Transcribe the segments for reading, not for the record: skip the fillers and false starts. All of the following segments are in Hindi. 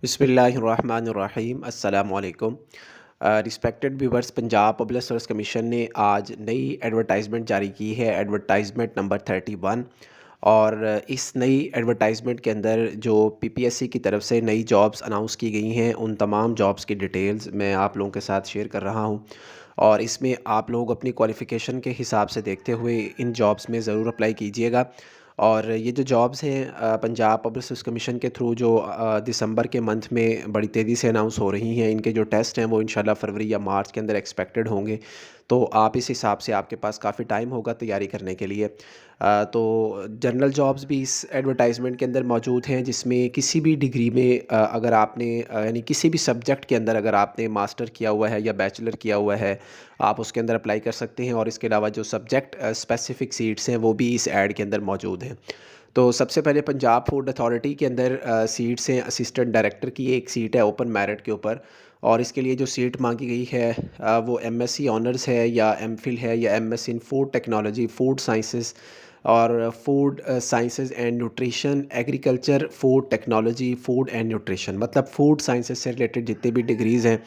बिस्मिल्लाहिर्रहमानिर्रहीम अस्सलामुअलैकुम। Respected viewers, Punjab public service commission ने आज नई एडवर्टाइजमेंट जारी की है, एडवर्टाइजमेंट नंबर 31। और इस नई एडवर्टाइजमेंट के अंदर जो पीपीएससी की तरफ से नई जॉब्स अनाउंस की गई हैं, उन तमाम जॉब्स की डिटेल्स मैं आप लोगों के साथ शेयर कर रहा हूं। और इसमें आप लोग अपनी क्वालिफ़िकेशन के हिसाब से देखते हुए इन जॉब्स में ज़रूर अप्लाई कीजिएगा। और ये जो जॉब्स हैं पंजाब पब्लिक सर्विस कमीशन के थ्रू जो दिसंबर के मंथ में बड़ी तेज़ी से अनाउंस हो रही हैं, इनके जो टेस्ट हैं वो इंशाल्लाह फरवरी या मार्च के अंदर एक्सपेक्टेड होंगे। तो आप इस हिसाब से आपके पास काफ़ी टाइम होगा तैयारी करने के लिए। तो जनरल जॉब्स भी इस एडवर्टाइजमेंट के अंदर मौजूद हैं, जिसमें किसी भी डिग्री में अगर आपने यानी किसी भी सब्जेक्ट के अंदर अगर आपने मास्टर किया हुआ है या बैचलर किया हुआ है, आप उसके अंदर अप्लाई कर सकते हैं। और इसके अलावा जो सब्जेक्ट स्पेसिफ़िक सीट्स हैं वो भी इस ऐड के अंदर मौजूद हैं। तो सबसे पहले पंजाब फूड अथॉरिटी के अंदर सीट्स हैं। असिस्टेंट डायरेक्टर की एक सीट है ओपन मेरिट के ऊपर। और इसके लिए जो सीट मांगी गई है वो एमएससी ऑनर्स है या एमफिल है या MSc in food technology, food sciences और food sciences and nutrition, agriculture, food technology, food and nutrition, मतलब फूड साइंसेस से रिलेटेड जितने भी डिग्रीज़ हैं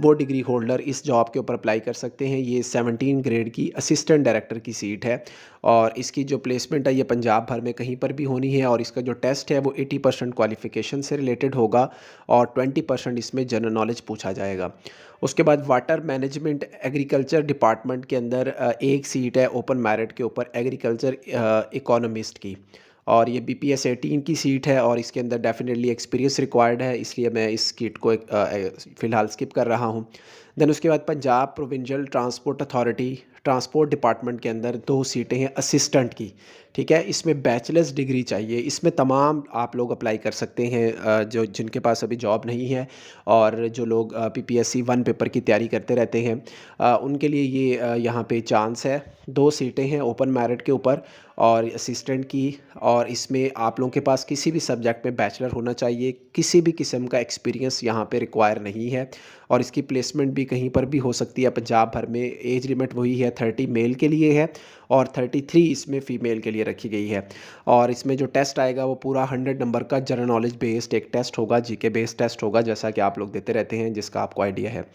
वो डिग्री होल्डर इस जॉब के ऊपर अप्लाई कर सकते हैं। ये 17 ग्रेड की असिस्टेंट डायरेक्टर की सीट है। और इसकी जो प्लेसमेंट है ये पंजाब भर में कहीं पर भी होनी है। और इसका जो टेस्ट है वो 80% क्वालिफिकेशन से रिलेटेड होगा और 20% इसमें जनरल नॉलेज पूछा जाएगा। उसके बाद वाटर मैनेजमेंट एग्रीकल्चर डिपार्टमेंट के अंदर एक सीट है ओपन मेरिट के ऊपर एग्रीकल्चर इकोनॉमिस्ट की। और ये बीपीएस 18 की सीट है और इसके अंदर डेफिनेटली एक्सपीरियंस रिक्वायर्ड है, इसलिए मैं इस सीट को फ़िलहाल स्किप कर रहा हूँ। देन उसके बाद Punjab provincial transport authority transport department के अंदर दो सीटें हैं असिस्टेंट की। ठीक है, इसमें बैचलर्स डिग्री चाहिए। इसमें तमाम आप लोग अप्लाई कर सकते हैं जो जिनके पास अभी जॉब नहीं है और जो लोग पीपीएससी 1 पेपर की तैयारी करते रहते हैं, उनके लिए ये यहाँ पे चांस है। दो सीटें हैं ओपन मेरिट के ऊपर और असिस्टेंट की। और इसमें आप लोगों के पास किसी भी सब्जेक्ट में बैचलर होना चाहिए, किसी भी किस्म का एक्सपीरियंस यहाँ पे रिक्वायर नहीं है। और इसकी प्लेसमेंट भी कहीं पर भी हो सकती है पंजाब भर में। एज लिमिट वही है, 30 मेल के लिए है और 33 इसमें फ़ीमेल के लिए रखी गई है। और इसमें जो टेस्ट आएगा वो पूरा 100 नंबर का जनरल नॉलेज बेस्ड एक टेस्ट होगा, जीके बेस्ड टेस्ट होगा, जैसा कि आप लोग देते रहते हैं, जिसका आपको आइडिया है।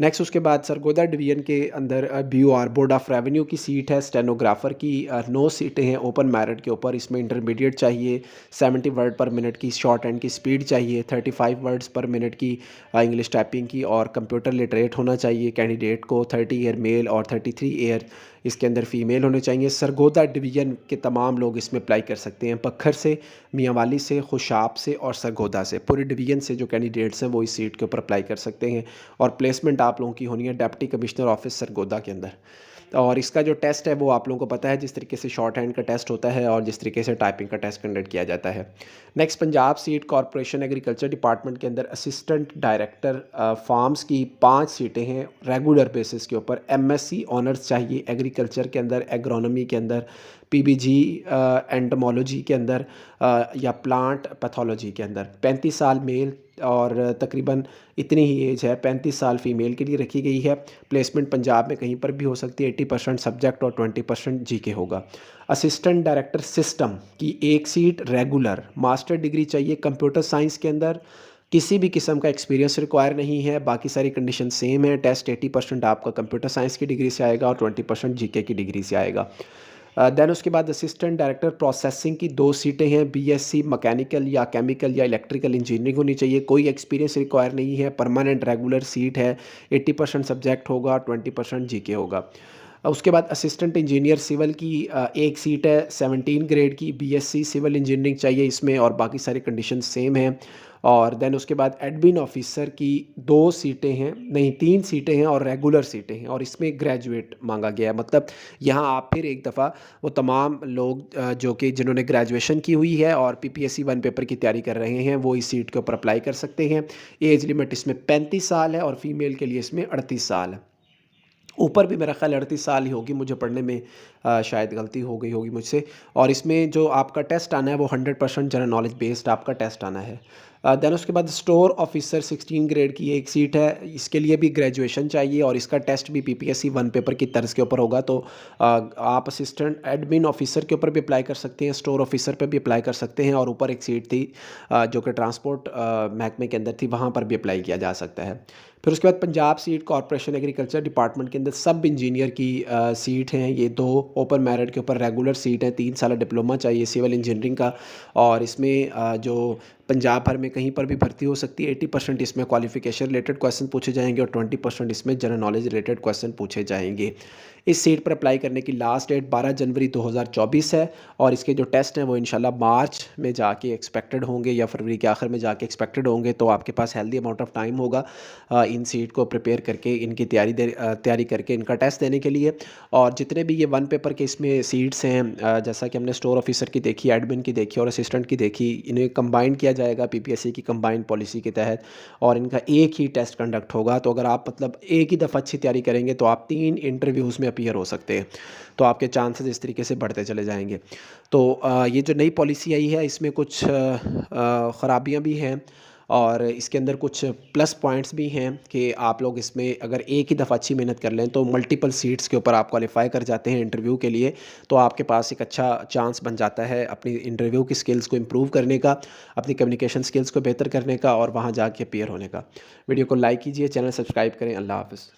नेक्स्ट उसके बाद सरगोदा डिवीज़न के अंदर BOR बोर्ड ऑफ रेवेन्यू की सीट है स्टेनोग्राफ़र की। 9 सीटें हैं ओपन मेरिट के ऊपर। इसमें इंटरमीडिएट चाहिए, 70 वर्ड पर मिनट की शॉर्ट हैंड की स्पीड चाहिए, 35 वर्ड्स पर मिनट की इंग्लिश टाइपिंग की और कंप्यूटर लिटरेट होना चाहिए कैंडिडेट को। 30 ईयर मेल और 33 ईयर इसके अंदर फ़ीमेल होने चाहिए। सरगोदा डिवीज़न के तमाम लोग इसमें अप्लाई कर सकते हैं, पक्खर से, मियांवाली से, खुशाब से और सरगोदा से। पूरे डिवीज़न से जो कैंडिडेट्स हैं वो इस सीट के ऊपर अप्लाई कर सकते हैं। और प्लेसमेंट आप लोगों की होनी है डिप्टी कमिश्नर ऑफिस सरगोदा के अंदर। और इसका जो टेस्ट है वो आप लोगों को पता है, जिस तरीके से शॉर्ट हैंड का टेस्ट होता है और जिस तरीके से टाइपिंग का टेस्ट कंडक्ट किया जाता है। Next Punjab seat corporation agriculture department के अंदर असिस्टेंट डायरेक्टर फार्म्स की 5 सीटें हैं रेगुलर बेसिस के ऊपर। एमएससी ऑनर्स चाहिए एग्रीकल्चर के अंदर, एग्रोनॉमी के अंदर, पीबीजी एंटोमोलॉजी के अंदर या प्लांट पैथोलॉजी के अंदर। 35 साल मेल और तकरीबन इतनी ही एज है, 35 साल फीमेल के लिए रखी गई है। प्लेसमेंट पंजाब में कहीं पर भी हो सकती है। 80% सब्जेक्ट और 20% जीके होगा। असिस्टेंट डायरेक्टर सिस्टम की एक सीट रेगुलर, मास्टर डिग्री चाहिए कंप्यूटर साइंस के अंदर, किसी भी किस्म का एक्सपीरियंस रिक्वायर नहीं है। बाकी सारी कंडीशन सेम है। टेस्ट 80% आपका कंप्यूटर साइंस की डिग्री से आएगा और 20% जीके की डिग्री से आएगा। देन उसके बाद असिस्टेंट डायरेक्टर प्रोसेसिंग की 2 सीटें हैं। बीएससी मैकेनिकल या केमिकल या इलेक्ट्रिकल इंजीनियरिंग होनी चाहिए, कोई एक्सपीरियंस रिक्वायर नहीं है। परमानेंट रेगुलर सीट है। 80% सब्जेक्ट होगा, 20% जीके होगा। उसके बाद असिस्टेंट इंजीनियर सिविल की एक सीट है 17 ग्रेड की। बीएससी सिविल इंजीनियरिंग चाहिए इसमें और बाकी सारी कंडीशन सेम हैं। और देन उसके बाद एडमिन ऑफिसर की 2 सीटें हैं, नहीं 3 सीटें हैं और रेगुलर सीटें हैं और इसमें ग्रेजुएट मांगा गया है। मतलब यहाँ आप फिर एक दफ़ा वो तमाम लोग जो कि जिन्होंने ग्रेजुएशन की हुई है और पीपीएससी 1 पेपर की तैयारी कर रहे हैं वो इस सीट के ऊपर अप्लाई कर सकते हैं। एज लिमिट इसमें 35 साल है और फीमेल के लिए इसमें 38 साल है। ऊपर भी मेरा ख़्याल 38 साल ही होगी, मुझे पढ़ने में शायद गलती हो गई होगी मुझसे। और इसमें जो आपका टेस्ट आना है वो 100% जनरल नॉलेज बेस्ड आपका टेस्ट आना है। देन उसके बाद स्टोर ऑफिसर 16 ग्रेड की एक सीट है, इसके लिए भी ग्रेजुएशन चाहिए और इसका टेस्ट भी पीपीएससी 1 पेपर की तर्ज के ऊपर होगा। तो आप असिस्टेंट एडमिन ऑफिसर के ऊपर भी अप्लाई कर सकते हैं, स्टोर ऑफिसर पे भी अप्लाई कर सकते हैं, और ऊपर एक सीट थी जो कि ट्रांसपोर्ट महकमे के अंदर थी, वहाँ पर भी अप्लाई किया जा सकता है। फिर उसके बाद Punjab seat corporation agriculture department के अंदर सब इंजीनियर की सीट हैं। ये 2 ओपन मेरिट के ऊपर रेगुलर सीट हैं, 3 साल डिप्लोमा चाहिए सिविल इंजीनियरिंग का। और इसमें जो पंजाब भर में कहीं पर भी भर्ती हो सकती है। 80% इसमें क्वालिफिकेशन रिलेटेड क्वेश्चन पूछे जाएंगे और 20% इसमें जनरल नॉलेज रिलेटेड क्वेश्चन पूछे जाएंगे। इस सीट पर अप्लाई करने की लास्ट डेट 12 जनवरी 2024 है, और इसके जो टेस्ट हैं वो इंशाल्लाह मार्च में जाके एक्सपेक्टेड होंगे या फरवरी के आखिर में जाके एक्सपेक्टेड होंगे। तो आपके पास हेल्दी अमाउंट ऑफ टाइम होगा इन सीट को प्रिपेयर करके, इनकी तैयारी करके इनका टेस्ट देने के लिए। और जितने भी ये 1 पेपर के इसमें सीट्स हैं, जैसा कि हमने स्टोर ऑफिसर की देखी, एडमिन की देखी और असिस्टेंट की देखी, इन्हें कंबाइन किया जाएगा पीपीएससी की कंबाइंड पॉलिसी के तहत, और इनका एक ही टेस्ट कंडक्ट होगा। तो अगर आप मतलब एक ही दफ़ा अच्छी तैयारी करेंगे तो आप 3 इंटरव्यूज़ में अपीयर हो सकते हैं, तो आपके चांसेस इस तरीके से बढ़ते चले जाएंगे। तो ये जो नई पॉलिसी आई है इसमें कुछ ख़राबियाँ भी हैं, और इसके अंदर कुछ प्लस पॉइंट्स भी हैं कि आप लोग इसमें अगर एक ही दफ़ा अच्छी मेहनत कर लें तो मल्टीपल सीट्स के ऊपर आप क्वालिफाई कर जाते हैं इंटरव्यू के लिए। तो आपके पास एक अच्छा चांस बन जाता है अपनी इंटरव्यू की स्किल्स को इम्प्रूव करने का, अपनी कम्युनिकेशन स्किल्स को बेहतर करने का और वहाँ जाके अपीयर होने का। वीडियो को लाइक कीजिए, चैनल सब्सक्राइब करें। अल्लाह हाफ़िज़।